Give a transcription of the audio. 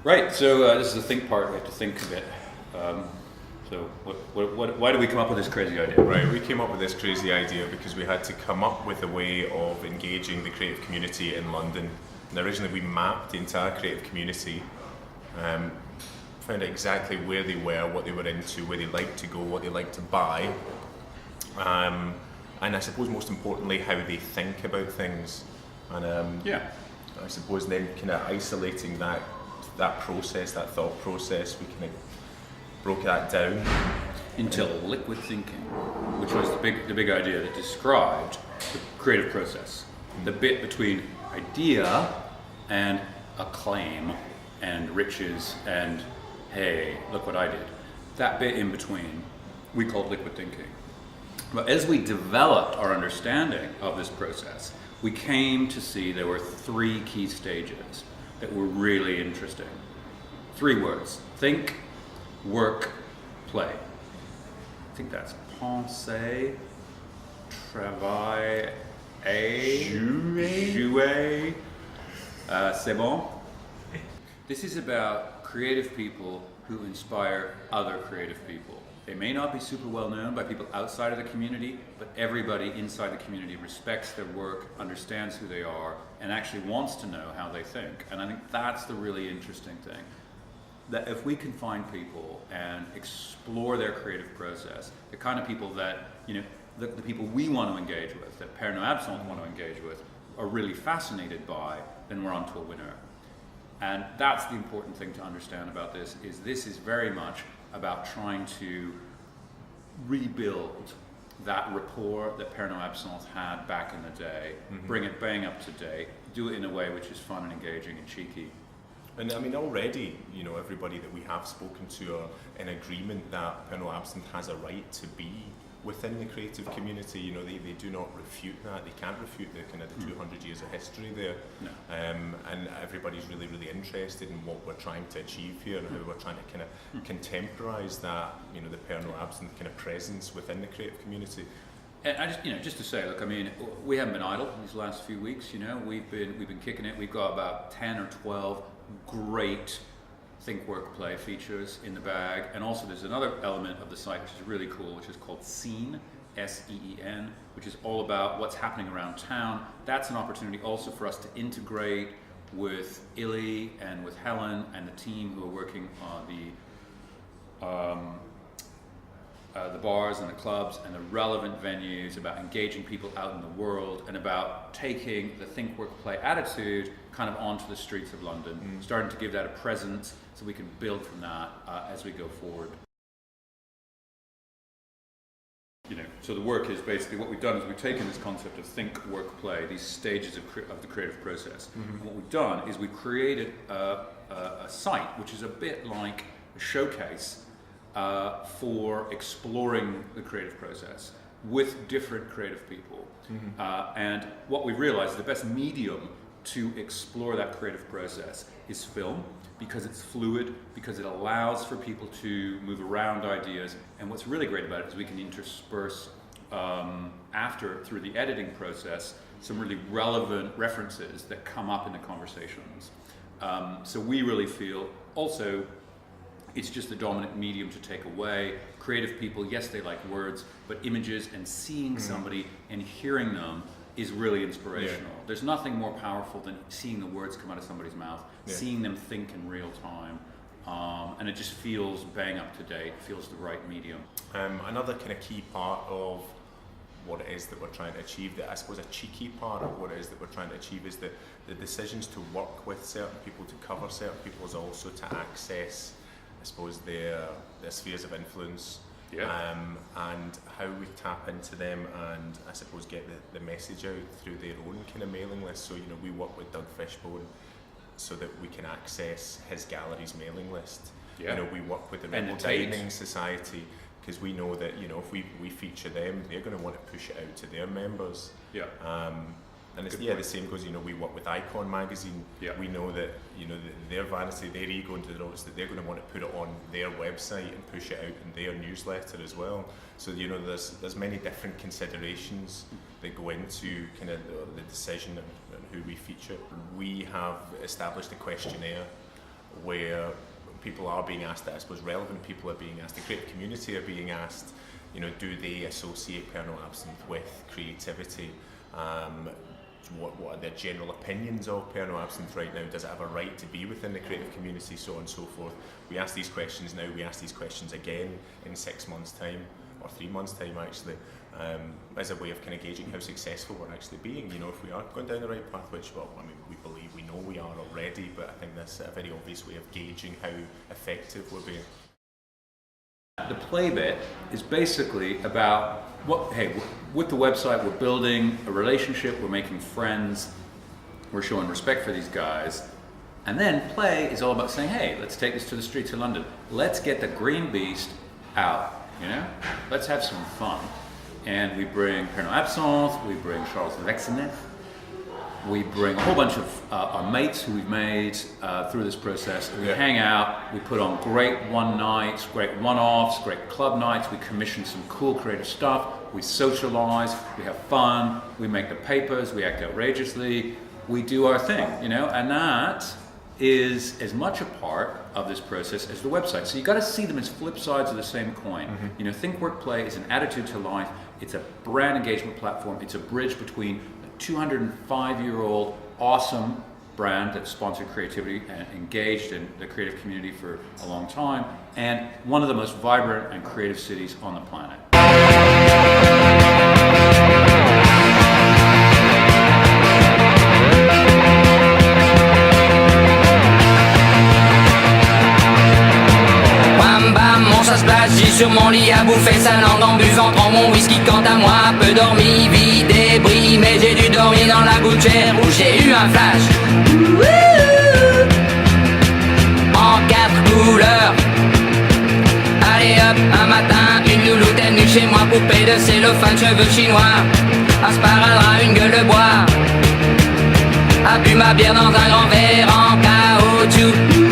Right, so this is the think part. We have to think a bit. So, why did we come up with this crazy idea? Right, we came up with this crazy idea because we had to come up with a way of engaging the creative community in London. And originally we mapped the entire creative community, found out exactly where they were, what they were into, where they liked to go, what they liked to buy, and I suppose most importantly how they think about things. And I suppose then kind of isolating that process, that thought process, we kind of broke that down Into liquid thinking, which was the big idea that described the creative process. The bit between idea and acclaim and riches and, hey, look what I did. That bit in between, we called liquid thinking. But as we developed our understanding of this process, we came to see there were three key stages that were really interesting. Three words: think, work, play. I think that's penser, travailler, jouer. C'est bon. This is about creative people who inspire other creative people. They may not be super well known by people outside of the community, but everybody inside the community respects their work, understands who they are, and actually wants to know how they think. And I think that's the really interesting thing. That if we can find people and explore their creative process, the kind of people that, the people we want to engage with, that Père Noël Absinthe want to engage with, are really fascinated by, then we're on to a winner. And that's the important thing to understand about this is very much about trying to rebuild that rapport that Père Noël Absinthe had back in the day, bring it bang up to date, do it in a way which is fun and engaging and cheeky. And I mean, already, everybody that we have spoken to are in agreement that Père Noël Absinthe has a right to be within the creative community. They do not refute that. They can't refute the kind of the 200 years of history there. No. And everybody's really, really interested in what we're trying to achieve here and how we're trying to kind of contemporise that, the Père Noël Absinthe kind of presence within the creative community. And I just to say, look, I mean, we haven't been idle these last few weeks. We've been kicking it. We've got about 10 or 12 great think, work, play features in the bag, and also there's another element of the site which is really cool, which is called Scene, S-E-E-N, which is all about what's happening around town. That's an opportunity also for us to integrate with Illy and with Helen and the team who are working on the bars and the clubs and the relevant venues, about engaging people out in the world, and about taking the think, work, play attitude kind of onto the streets of London, starting to give that a presence so we can build from that as we go forward. So the work is basically, what we've done is we've taken this concept of think, work, play, these stages of the creative process. And what we've done is we've created a site which is a bit like a showcase for exploring the creative process with different creative people. And what we've realized is the best medium to explore that creative process is film, because it's fluid, because it allows for people to move around ideas. And what's really great about it is we can intersperse through the editing process, some really relevant references that come up in the conversations. So we really feel also it's just the dominant medium to take away. Creative people, yes, they like words, but images and seeing somebody and hearing them is really inspirational. Yeah. There's nothing more powerful than seeing the words come out of somebody's mouth, seeing them think in real time, and it just feels bang up to date, feels the right medium. Another kind of key part of what it is that we're trying to achieve, that I suppose a cheeky part of what it is that we're trying to achieve, is that the decisions to work with certain people, to cover certain people, is also to access, I suppose, their spheres of influence, and how we tap into them, and I suppose get the message out through their own kind of mailing list. So we work with Doug Fishbone so that we can access his gallery's mailing list. We work with the Rebel Dining Society, because we know that if we feature them, they're going to want to push it out to their members. And it's, the same goes, we work with Icon magazine. We know that, their vanity, their ego, and that they're going to want to put it on their website and push it out in their newsletter as well. So, there's many different considerations that go into kind of the decision and who we feature. We have established a questionnaire where people are being asked, I suppose relevant people are being asked, the creative community are being asked, you know, do they associate Pernod Absinthe with creativity? What are their general opinions of Pernod Absinthe right now? Does it have a right to be within the creative community, so on and so forth? We ask these questions now, we ask these questions again in 6 months' time, or 3 months' time actually, as a way of kind of gauging how successful we're actually being. You know, if we are going down the right path, which, well, I mean, we believe, we know we are already, but I think that's a very obvious way of gauging how effective we're being. The play bit is basically about with the website, we're building a relationship, we're making friends, we're showing respect for these guys. And then play is all about saying, hey, let's take this to the streets of London. Let's get the green beast out, you know? Let's have some fun. And we bring Pernod Absinthe, we bring Charles Vexenet, we bring a whole bunch of our mates who we've made through this process. We hang out, we put on great one nights, great one-offs, great club nights, we commission some cool creative stuff, we socialize, we have fun, we make the papers, we act outrageously, we do our thing, you know, and that is as much a part of this process as the website. So you got to see them as flip sides of the same coin. You know, Think, Work, Play is an attitude to life, it's a brand engagement platform, it's a bridge between 205-year-old awesome brand that's sponsored creativity and engaged in the creative community for a long time, and one of the most vibrant and creative cities on the planet. J'ai sur mon lit à bouffer sa langue en buvant prends mon whisky. Quant à moi, peu dormi, vie débris, mais j'ai dû dormir dans la gouttière où j'ai eu un flash. En 4 couleurs. Allez hop, un matin, une louloute est venue chez moi, poupée de cellophane, cheveux chinois, un sparadrap, une gueule de bois, a bu ma bière dans un grand verre en caoutchouc.